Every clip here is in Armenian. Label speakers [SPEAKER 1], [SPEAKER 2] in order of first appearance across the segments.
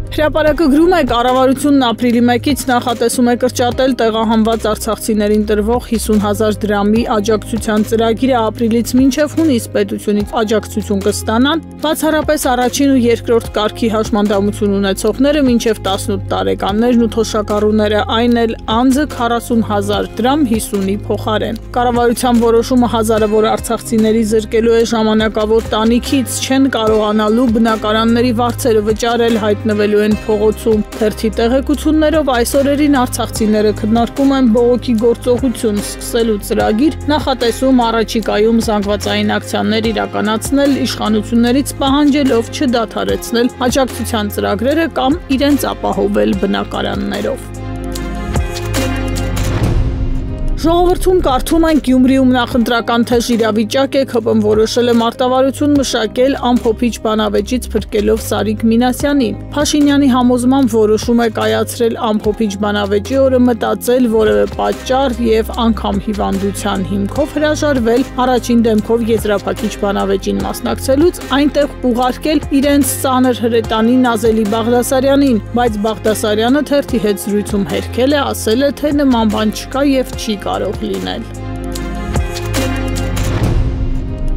[SPEAKER 1] Հրապարակը գրում է, կառավարությունն ապրիլի 1-ից նախատեսում է կրճատել տեղահանված արցախցիներին տրվող 50,000 դրամի աջակցության ծրագիրը ապրիլից մինչև հունիս պետությունից աջակցություն կստանան, բացառապես առաջին ու երկրորդ կարգի հաշմանդամություն ունեցողները մինչև 18 տարեկաններն ու թոշակառուները, այն էլ անձը 40,000 դրամ 50-ի փոխարեն։ Կառավարության որոշումը հազարավոր արցախցիների զրկելու է ժամանակավոր տանիքից, չեն կարողանալու բնակարանների վարձերը վճարել, հայտնվելու են փողոցում։ Թերթի տեղեկություններով այս օրերին արցախցիները քննարկում են բողոքի գործողություն սկսելու ծրագիր, նախատեսում առաջիկայում զանգվածային ակցիաներ իրականացնել, իշխանություններից պահանջելով չդադարեցնել աջակցության ծրագրերը կամ իրենց ապահովել բնակարաններով։ Ժողովրդում կարդում ենք Գյումրիում նախընտրական թեժ իրավիճակ է, ՔՊ-ն որոշել է մարտավարություն մշակել ամփոփիչ բանավեճից փրկելով Սարիկ Մինասյանին։ Փաշինյանի համոզմամբ որոշում է կայացրել ամփոփիչ բանավեճի օրը մտածել որևէ պատճառ եւ անգամ հիվանդության հիմքով հրաժարվել առաջին դեմքով եզրափակիչ բանավեճին մասնակցելուց, այնտեղ ուղարկել իրենց ծանր հրետանի Նազելի Բաղդասարյանին, բայց Բաղդասարյանը թերթի հետ զրույցում հերքել է, ասել է, թե նման բան չկա եւ չի կարող լինել։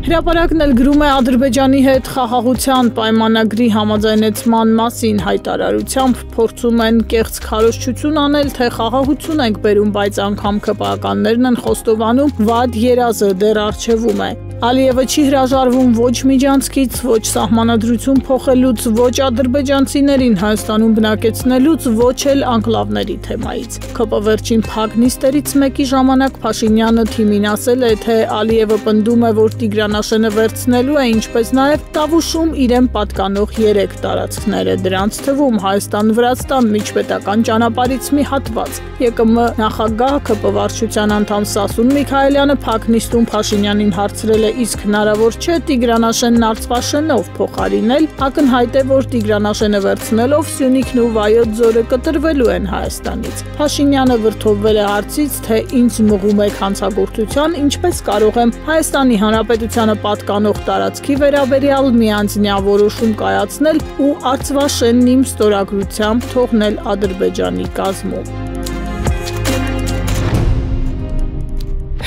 [SPEAKER 1] Հրապարակն էլ գրում է Ադրբեջանի հետ խաղաղության պայմանագրի համաձայնեցման մասին հայտարարությամբ փորձում են կեղծ քարոզչություն անել, թե խաղաղություն ենք բերում, բայց անգամ ԿՊԱ-ականներն են խոստովանում, վատ երազը դեռ առջևում է։ Ալիևը չի հրաժարվում ոչ միջանցքից, ոչ սահմանադրություն փոխելուց, ոչ ադրբեջանցիներին Հայաստանում բնակեցնելուց, ոչ էլ անկլավների թեմայից։ ՔՊ վերջին փակ նիստերից մեկի ժամանակ Փաշինյանը թիմին ասել է, թե Ալիևը պնդում է, որ Տիգրանաշենը վերցնելու է, ինչպես նաև Տավուշում իրեն պատկանող 3 տարածքները, դրանց թվում Հայաստան-Վրաստան միջպետական ճանապարհից մի հատված։ ԵԿՄ նախագահ ՔՊ վարչության անդամ Սասուն Միքայելյանը փակ նիստում Փաշինյանին հարցրել է, իսկ հնարավոր չէ Տիգրանաշենն Արցվաշենով փոխարինել, ակնհայտ է, որ Տիգրանաշենը վերցնելով Սյունիքն ու Վայոց ձորը կտրվելու են Հայաստանից։ Փաշինյանը վրդովվել է հարցից, թե ինձ մղում եք հանցագործության, ինչպես կարող եմ Հայաստանի Հանրապետությանը պատկանող տարածքի վերաբերյալ միանձնյա որոշում կայացնել ու Արցվաշենն իմ ստորագրությամբ թողնել Ադրբեջանի կազմում։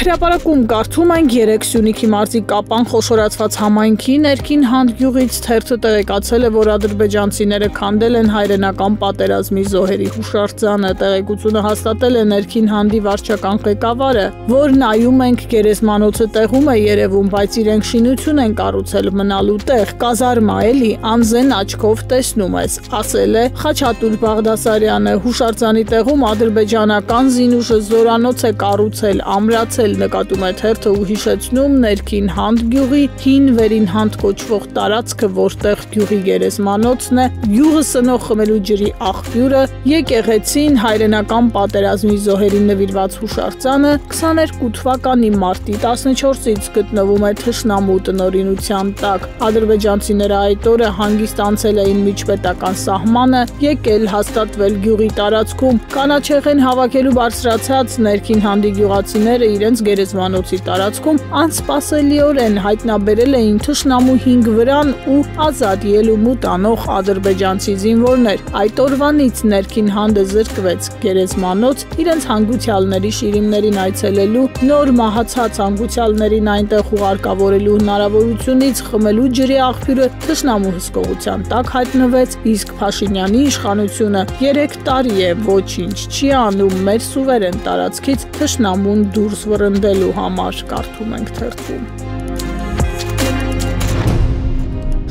[SPEAKER 1] Հրապարակում կարդում ենք 3 Սյունիքի մարզի Կապան խոշորացված համայնքի ներքին հանդգյուղից թերթը տեղեկացել է, որ ադրբեջանցիները քանդել են հայրենական պատերազմի զոհերի հուշարձանը։ Տեղեկությունը հաստատել է ներքին հանդի վարչական ղեկավարը, որ նայում ենք գերեզմանոցը տեղում է երևում, բայց իրենք շինություն են կառուցել մնալու տեղ, կազարմա էլի, անզեն աչքով տեսնում ես, ասել է Խաչատուր Բաղդասարյանը։ Հուշարձանի տեղում ադրբեջանական զինուշը զորանոց է կառուցել, ամրացել, նկատում է թերթը ու հիշեցնում ներքին հանդ գյուղի հին վերին հանդ կոչվող տարածքը, որտեղ գյուղի գերեզմանոցն է, գյուղը սնող խմելու ջրի աղբյուրը, եկեղեցին, հայրենական պատերազմի զոհերին նվիրված հուշարձանը 22 թվականի մարտի 14-ից գտնվում է թշնամու տնօրինության տակ։ Ադրբեջանցիները այդ օրը հանգիստ անցել էին միջպետական սահմանը, եկել հաստատվել գյուղի տարածքում, կանաչեղեն հավաքելու բարձրացած ներքին հանդի գյուղացիները իրենց գերեզմանոցի տարածքում անսպասելիորեն հայտնաբերել էին թշնամու 5 վրան ու ազատ ելումուտ անող ադրբեջանցի զինվորներ։ Այդ օրվանից ներքին հանդը զրկվեց գերեզմանոց, իրենց հանգուցյալների շիրիմներին այցելելու, նոր մահացած հանգուցյալներին այնտեղ ուղարկավորելու հնարավորությունից խմելու ջրի աղբյուրը թշնամու հսկողության տակ հայտնվեց, իսկ Փաշինյանի իշխանությունը 3 տարի է ոչինչ չի անում մեր սուվերեն տարածքից թշնամուն դուրս վռնդելու համար, կարդում ենք թերթում։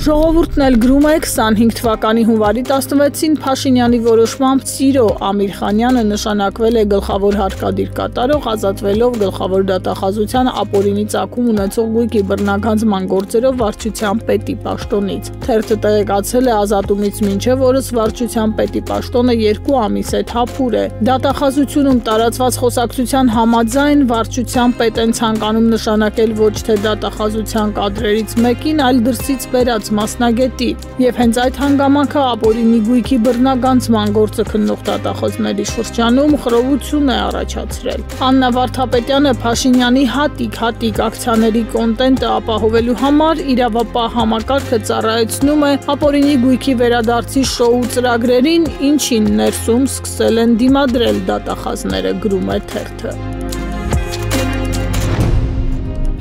[SPEAKER 1] Ժողովուրդն էլ գրում է 25 թվականի հունվարի 16-ին Փաշինյանի որոշմամբ Սիրո Ամիրխանյանը նշանակվել է գլխավոր հարկադիր կատարող, ազատվելով գլխավոր դատախազության ապօրինի ծագում ունեցող գույքի բռնագանձման գործերով վարչության պետի պաշտոնից։ Թերթը տեղեկացել է ազատումից մինչև օրս վարչության պետի պաշտոնը 2 ամիս է թափուր է։ Դատախազությունում տարածված խոսակցության համաձայն վարչության պետ են ցանկանում նշանակել ոչ թե դատախազության կադրերից մեկին, այլ դրսից բերած մասնագետի, եւ հենց այդ հանգամանքը ապօրինի գույքի բռնագանձման գործը քննող դատախազների շրջանում խռովություն է առաջացրել։ Աննա Վարդապետյանը Փաշինյանի հատիկ ակցիաների կոնտենտը ապահովելու համար իրավապահ համակարգը ծառայեցնում է ապօրինի գույքի վերադարձի շոու ծրագրերին, ինչին ներսում սկսել են դիմադրել դատախազները, գրում է թերթը։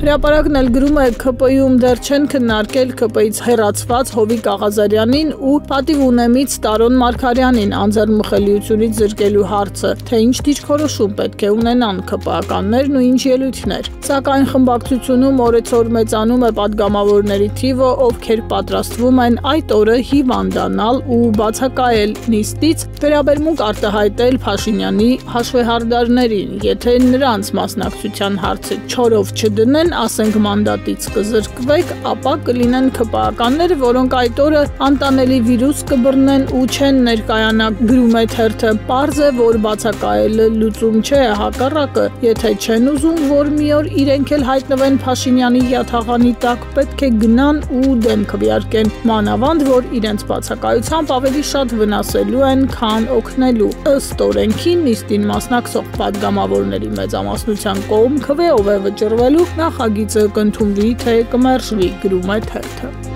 [SPEAKER 1] Հրապարակն էլ գրում է ՔՊ-ում դեռ չեն քննարկել ՔՊ-ից հեռացված Հովիկ Աղազարյանին ու պատիվ ունեմից Տարոն Մարգարյանին անձեռնմխելիությունից զրկելու հարցը, թե ինչ դիրքորոշում պետք է ունենան ՔՊ-ականներն ու ինչ ելույթներ։ Սակայն խմբակցությունում օրեցօր մեծանում է падգամավորների թիվը, ովքեր պատրաստվում են այդ օրը հիվանդանալ ու բացակայել նիստից, վերաբերմունք արտահայտել Փաշինյանի հաշվեհարդարներին, եթե նրանց մասնակցության հարցը չորով չդնեն, ասենք մանդատից կզրկվեք, ապա կլինեն ՔՊ-ականներ, որոնք այդ օրը անտանելի վիրուս կբռնեն ու չեն ներկայանա, գրում է թերթը։ Պարզ է, որ բացակայելը լուծում չէ, հակառակը, եթե չեն ուզում, որ մի օր իրենք էլ հայտնվեն Փաշինյանի յաթաղանի տակ, պետք է գնան ու դեմ քվեարկեն, մանավանդ, որ իրենց բացակայությամբ ավելի շատ վնասելու են, քան օգնելու։ Ըստ օրենքի նիստին մասնակցող падգամավորների մեծամասնության կողմ քվեով է վճռվելու, նախագիծը կընդունվի, թե կմերժվի, գրում է թերթը։